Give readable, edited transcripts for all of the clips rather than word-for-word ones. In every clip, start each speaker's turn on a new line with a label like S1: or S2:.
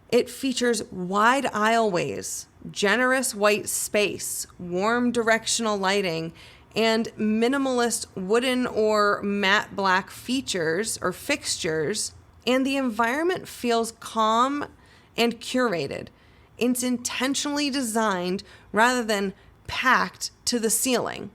S1: It features wide aisleways, generous white space, warm directional lighting, and minimalist wooden or matte black features or fixtures, and the environment feels calm and curated. It's intentionally designed rather than packed to the ceiling.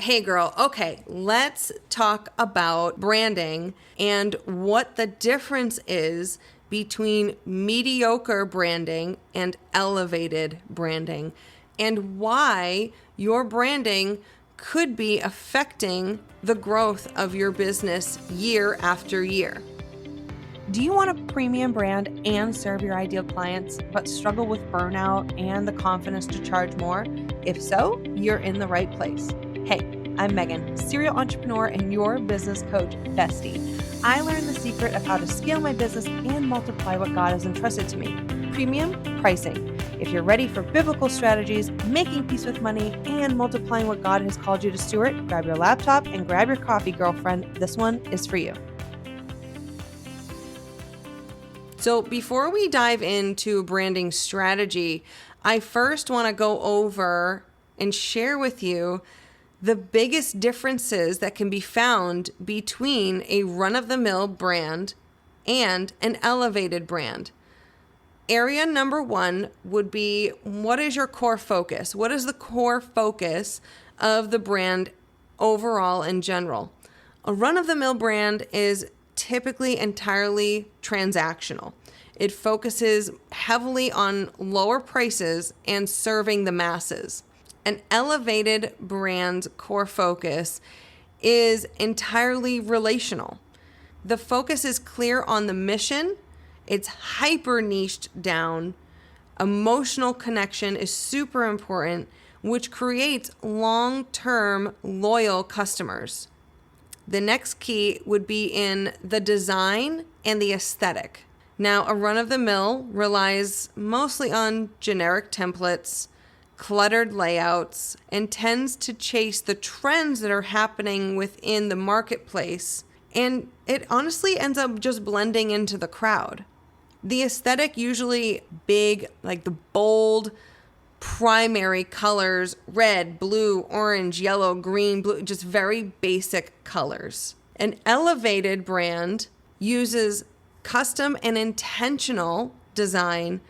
S1: Hey girl, okay, let's talk about branding and what the difference is between mediocre branding and elevated branding, and why your branding could be affecting the growth of your business year after year.
S2: Do you want a premium brand and serve your ideal clients, but struggle with burnout and the confidence to charge more? If so, you're in the right place. Hey, I'm Megan, serial entrepreneur and your business coach bestie. I learned the secret of how to scale my business and multiply what God has entrusted to me. Premium pricing. If you're ready for biblical strategies, making peace with money, and multiplying what God has called you to steward, grab your laptop and grab your coffee, girlfriend. This one is for you.
S1: So before we dive into branding strategy, I first want to go over and share with you the biggest differences that can be found between a run-of-the-mill brand and an elevated brand. Area number one would be, what is your core focus? What is the core focus of the brand overall in general? A run-of-the-mill brand is typically entirely transactional. It focuses heavily on lower prices and serving the masses. An elevated brand's core focus is entirely relational. The focus is clear on the mission. It's hyper niched down. Emotional connection is super important, which creates long-term loyal customers. The next key would be in the design and the aesthetic. Now, a run-of-the-mill relies mostly on generic templates, cluttered layouts, and tends to chase the trends that are happening within the marketplace, and it honestly ends up just blending into the crowd. The aesthetic, usually big, like the bold primary colors, red, blue, orange, yellow, green, blue, just very basic colors. An elevated brand uses custom and intentional design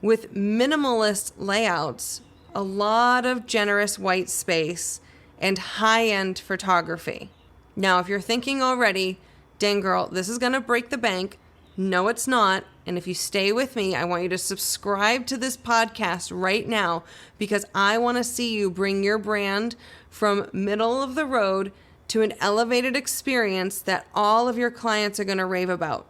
S1: with minimalist layouts, a lot of generous white space, and high-end photography. Now, if you're thinking already, dang girl, this is going to break the bank. No, it's not. And if you stay with me, I want you to subscribe to this podcast right now, because I want to see you bring your brand from middle of the road to an elevated experience that all of your clients are going to rave about.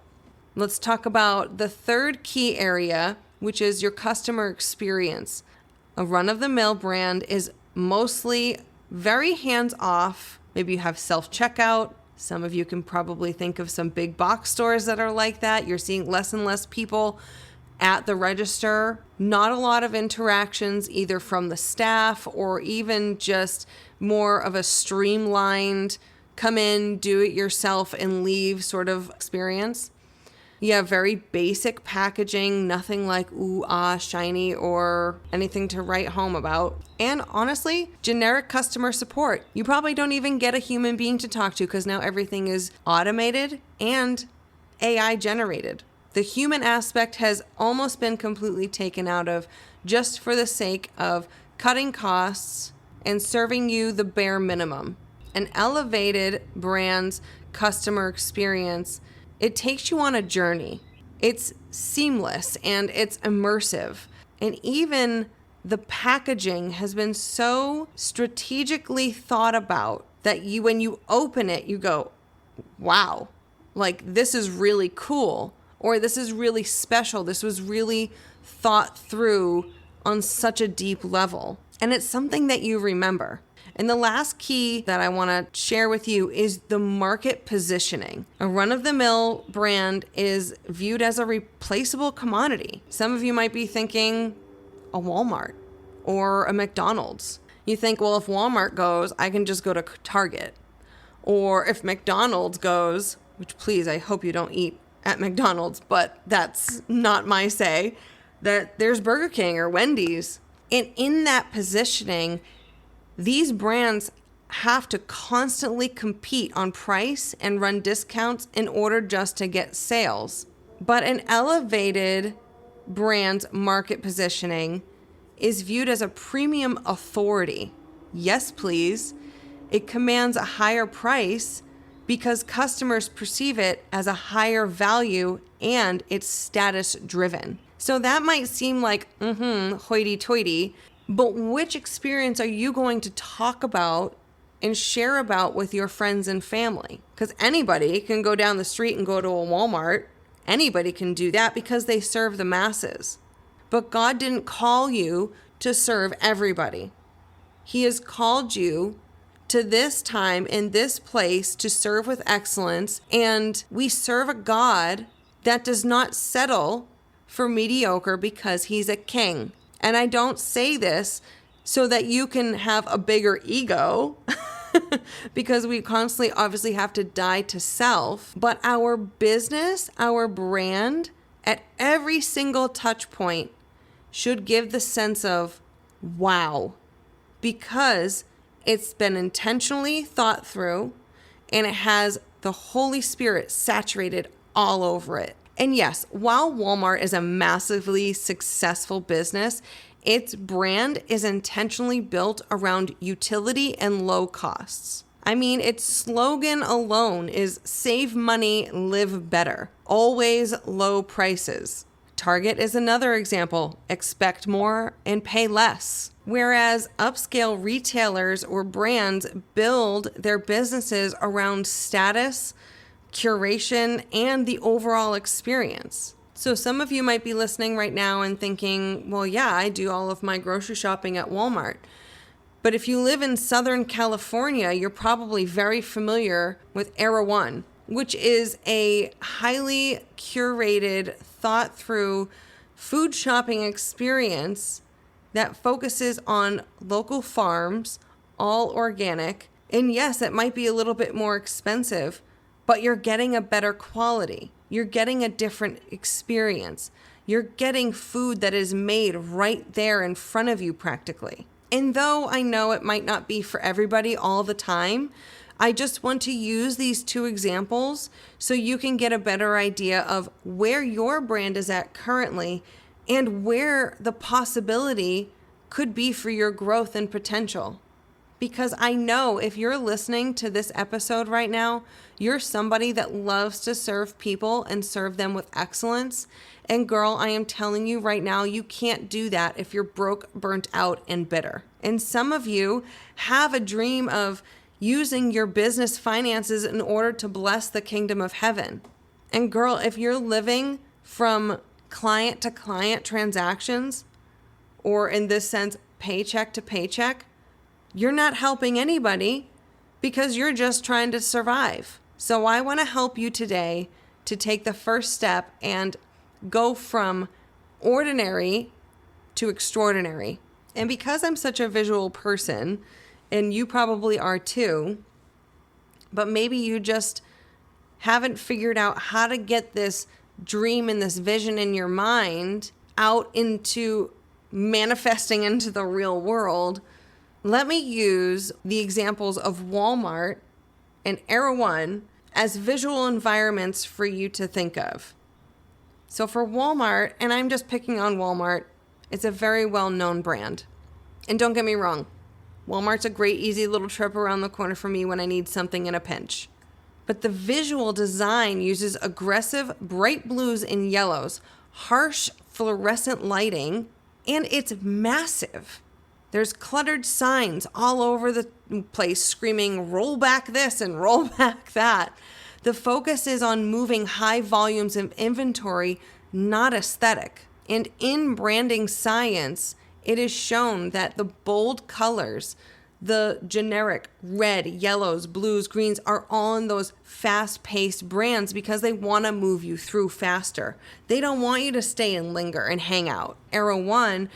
S1: Let's talk about the third key area, which is your customer experience. A run-of-the-mill brand is mostly very hands-off. Maybe you have self-checkout. Some of you can probably think of some big box stores that are like that. You're seeing less and less people at the register. Not a lot of interactions either from the staff or even just more of a streamlined come in, do it yourself and leave sort of experience. You have very basic packaging, nothing like ooh, ah, shiny or anything to write home about. And honestly, generic customer support. You probably don't even get a human being to talk to because now everything is automated and AI generated. The human aspect has almost been completely taken out of just for the sake of cutting costs and serving you the bare minimum. An elevated brand's customer experience, it takes you on a journey. It's seamless and it's immersive. And even the packaging has been so strategically thought about that you, when you open it, you go, wow, like this is really cool, or this is really special. This was really thought through on such a deep level. And it's something that you remember. And the last key that I want to share with you is the market positioning. A run-of-the-mill brand is viewed as a replaceable commodity. Some of you might be thinking a Walmart or a McDonald's. You think, well, if Walmart goes, I can just go to Target. Or if McDonald's goes, which please, I hope you don't eat at McDonald's, but that's not my say, that there's Burger King or Wendy's. And in that positioning, these brands have to constantly compete on price and run discounts in order just to get sales. But an elevated brand's market positioning is viewed as a premium authority. Yes, please. It commands a higher price because customers perceive it as a higher value and it's status driven. So that might seem like, hoity-toity, but which experience are you going to talk about and share about with your friends and family? Because anybody can go down the street and go to a Walmart. Anybody can do that because they serve the masses. But God didn't call you to serve everybody. He has called you to this time in this place to serve with excellence. And we serve a God that does not settle for mediocre because he's a king. And I don't say this so that you can have a bigger ego because we constantly obviously have to die to self. But our business, our brand, at every single touch point should give the sense of wow, because it's been intentionally thought through and it has the Holy Spirit saturated all over it. And yes, while Walmart is a massively successful business, its brand is intentionally built around utility and low costs. I mean, its slogan alone is save money, live better. Always low prices. Target is another example. Expect more and pay less. Whereas upscale retailers or brands build their businesses around status, curation, and the overall experience. So some of you might be listening right now and thinking, well, yeah, I do all of my grocery shopping at Walmart. But if you live in Southern California, you're probably very familiar with Era One, which is a highly curated, thought through food shopping experience that focuses on local farms, all organic. And yes, it might be a little bit more expensive, but you're getting a better quality. You're getting a different experience. You're getting food that is made right there in front of you practically. And though I know it might not be for everybody all the time, I just want to use these two examples so you can get a better idea of where your brand is at currently and where the possibility could be for your growth and potential. Because I know if you're listening to this episode right now, you're somebody that loves to serve people and serve them with excellence. And girl, I am telling you right now, you can't do that if you're broke, burnt out, and bitter. And some of you have a dream of using your business finances in order to bless the kingdom of heaven. And girl, if you're living from client to client transactions, or in this sense, paycheck to paycheck, you're not helping anybody because you're just trying to survive. So I want to help you today to take the first step and go from ordinary to extraordinary. And because I'm such a visual person, and you probably are too, but maybe you just haven't figured out how to get this dream and this vision in your mind out into manifesting into the real world, let me use the examples of Walmart and Era One as visual environments for you to think of. So for Walmart, and I'm just picking on Walmart, it's a very well-known brand. And don't get me wrong, Walmart's a great, easy little trip around the corner for me when I need something in a pinch. But the visual design uses aggressive bright blues and yellows, harsh fluorescent lighting, and it's massive. There's cluttered signs all over the place screaming, roll back this and roll back that. The focus is on moving high volumes of inventory, not aesthetic. And in branding science, it is shown that the bold colors, the generic red, yellows, blues, greens are on those fast-paced brands because they want to move you through faster. They don't want you to stay and linger and hang out. Era One,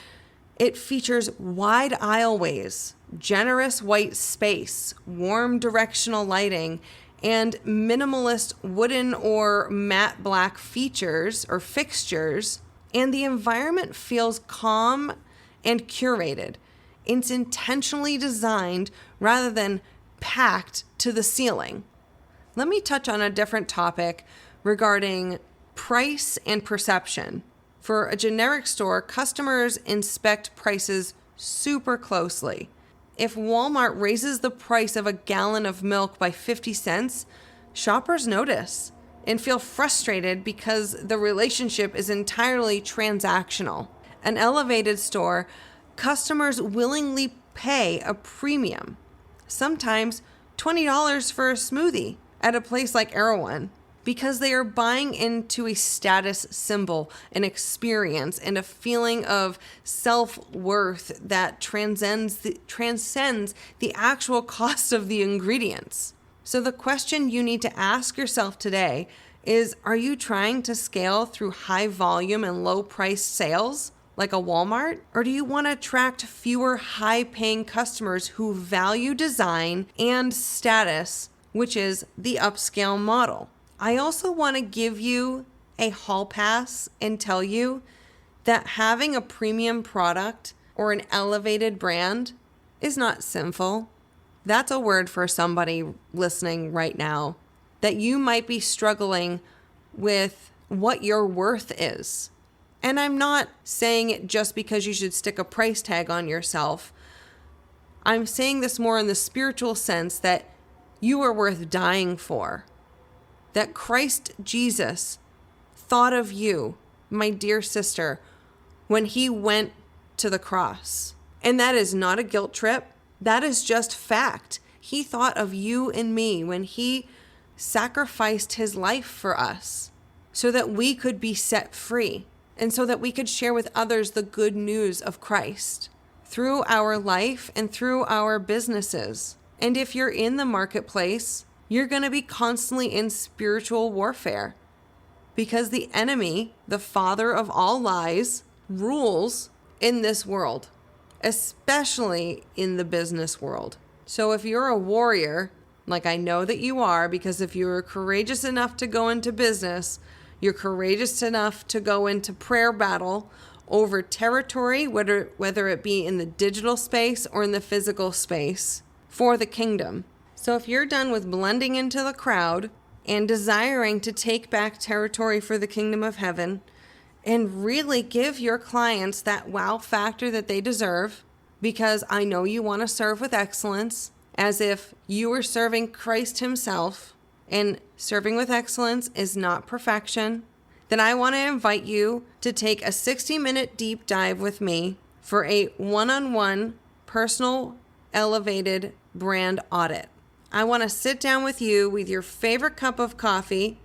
S1: it features wide aisleways, generous white space, warm directional lighting, and minimalist wooden or matte black features or fixtures, and the environment feels calm and curated. It's intentionally designed rather than packed to the ceiling. Let me touch on a different topic regarding price and perception. For a generic store, customers inspect prices super closely. If Walmart raises the price of a gallon of milk by 50 cents, shoppers notice and feel frustrated because the relationship is entirely transactional. An elevated store, customers willingly pay a premium, sometimes $20 for a smoothie at a place like Erewhon, because they are buying into a status symbol, an experience, and a feeling of self-worth that transcends the actual cost of the ingredients. So the question you need to ask yourself today is, are you trying to scale through high volume and low price sales like a Walmart? Or do you want to attract fewer high-paying customers who value design and status, which is the upscale model? I also want to give you a hall pass and tell you that having a premium product or an elevated brand is not sinful. That's a word for somebody listening right now, that you might be struggling with what your worth is. And I'm not saying it just because you should stick a price tag on yourself. I'm saying this more in the spiritual sense that you are worth dying for. That Christ Jesus thought of you, my dear sister, when he went to the cross. And that is not a guilt trip. That is just fact. He thought of you and me when he sacrificed his life for us so that we could be set free and so that we could share with others the good news of Christ through our life and through our businesses. And if you're in the marketplace, you're going to be constantly in spiritual warfare because the enemy, the father of all lies, rules in this world, especially in the business world. So if you're a warrior, like I know that you are, because if you're courageous enough to go into business, you're courageous enough to go into prayer battle over territory, whether it be in the digital space or in the physical space for the kingdom. So if you're done with blending into the crowd and desiring to take back territory for the kingdom of heaven and really give your clients that wow factor that they deserve, because I know you want to serve with excellence as if you were serving Christ himself, and serving with excellence is not perfection, then I want to invite you to take a 60-minute deep dive with me for a one-on-one personal elevated brand audit. I want to sit down with you with your favorite cup of coffee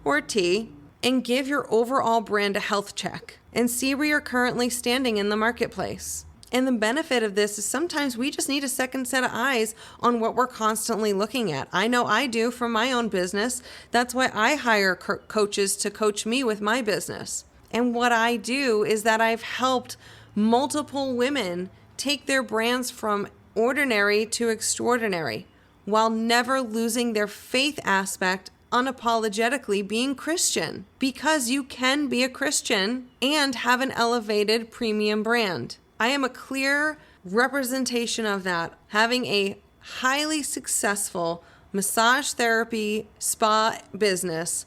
S1: or tea and give your overall brand a health check and see where you're currently standing in the marketplace. And the benefit of this is sometimes we just need a second set of eyes on what we're constantly looking at. I know I do for my own business. That's why I hire coaches to coach me with my business. And what I do is that I've helped multiple women take their brands from ordinary to extraordinary, while never losing their faith aspect, unapologetically being Christian. Because you can be a Christian and have an elevated premium brand. I am a clear representation of that, having a highly successful massage therapy spa business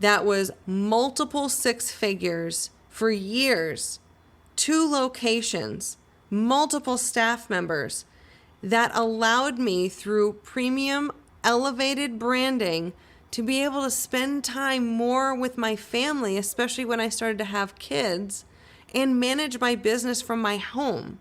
S1: that was multiple six figures for years, 2 locations, multiple staff members, that allowed me through premium elevated branding to be able to spend time more with my family, especially when I started to have kids, and manage my business from my home.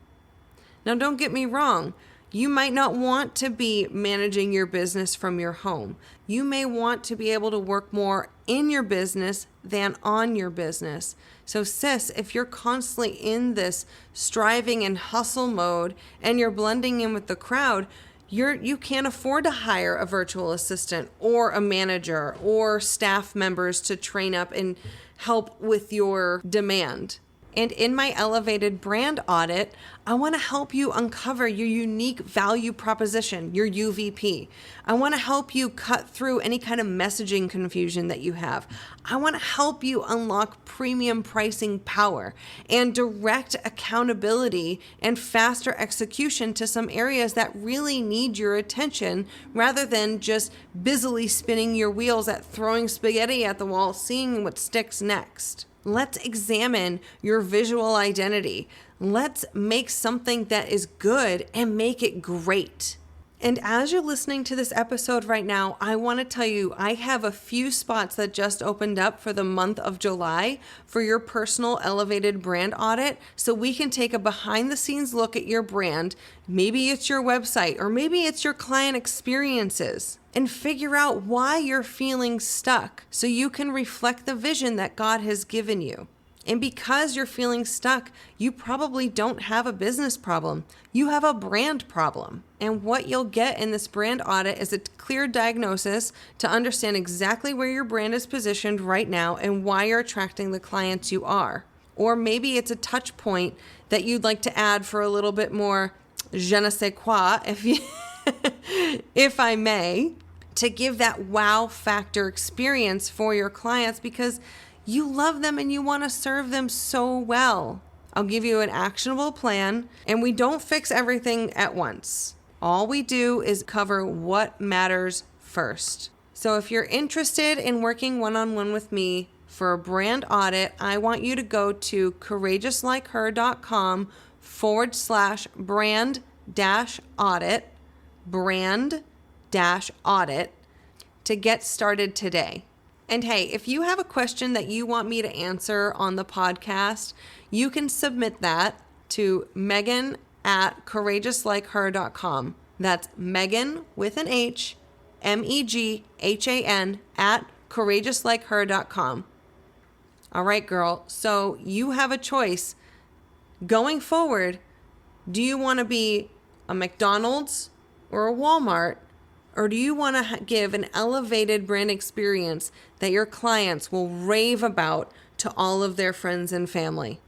S1: Now, don't get me wrong. You might not want to be managing your business from your home. You may want to be able to work more in your business than on your business. So sis, if you're constantly in this striving and hustle mode and you're blending in with the crowd, you can't afford to hire a virtual assistant or a manager or staff members to train up and help with your demand. And in my elevated brand audit, I want to help you uncover your unique value proposition, your UVP. I want to help you cut through any kind of messaging confusion that you have. I want to help you unlock premium pricing power and direct accountability and faster execution to some areas that really need your attention rather than just busily spinning your wheels at throwing spaghetti at the wall, seeing what sticks next. Let's examine your visual identity. Let's make something that is good and make it great. And as you're listening to this episode right now, I want to tell you, I have a few spots that just opened up for the month of July for your personal elevated brand audit. So we can take a behind the scenes look at your brand. Maybe it's your website, or maybe it's your client experiences, and figure out why you're feeling stuck so you can reflect the vision that God has given you. And because you're feeling stuck, you probably don't have a business problem. You have a brand problem. And what you'll get in this brand audit is a clear diagnosis to understand exactly where your brand is positioned right now and why you're attracting the clients you are. Or maybe it's a touch point that you'd like to add for a little bit more je ne sais quoi, if I may, to give that wow factor experience for your clients because you love them and you want to serve them so well. I'll give you an actionable plan, and we don't fix everything at once. All we do is cover what matters first. So if you're interested in working one-on-one with me for a brand audit, I want you to go to courageouslikeher.com/brand-audit to get started today. And hey, if you have a question that you want me to answer on the podcast, you can submit that to Meghan@courageouslikeher.com. That's Meghan with an H, Meghan @courageouslikeher.com. All right, girl. So you have a choice. Going forward, do you want to be a McDonald's or a Walmart? Or do you want to give an elevated brand experience that your clients will rave about to all of their friends and family?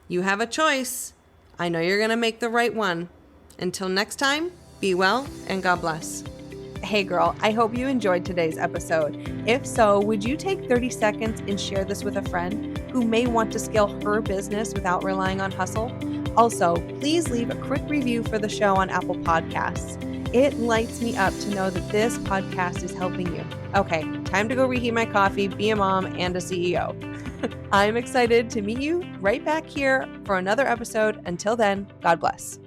S1: You have a choice. I know you're going to make the right one. Until next time, be well and God bless.
S2: Hey girl, I hope you enjoyed today's episode. If so, would you take 30 seconds and share this with a friend who may want to scale her business without relying on hustle? Also, please leave a quick review for the show on Apple Podcasts. It lights me up to know that this podcast is helping you. Okay, time to go reheat my coffee, be a mom, and a CEO. I'm excited to meet you right back here for another episode. Until then, God bless.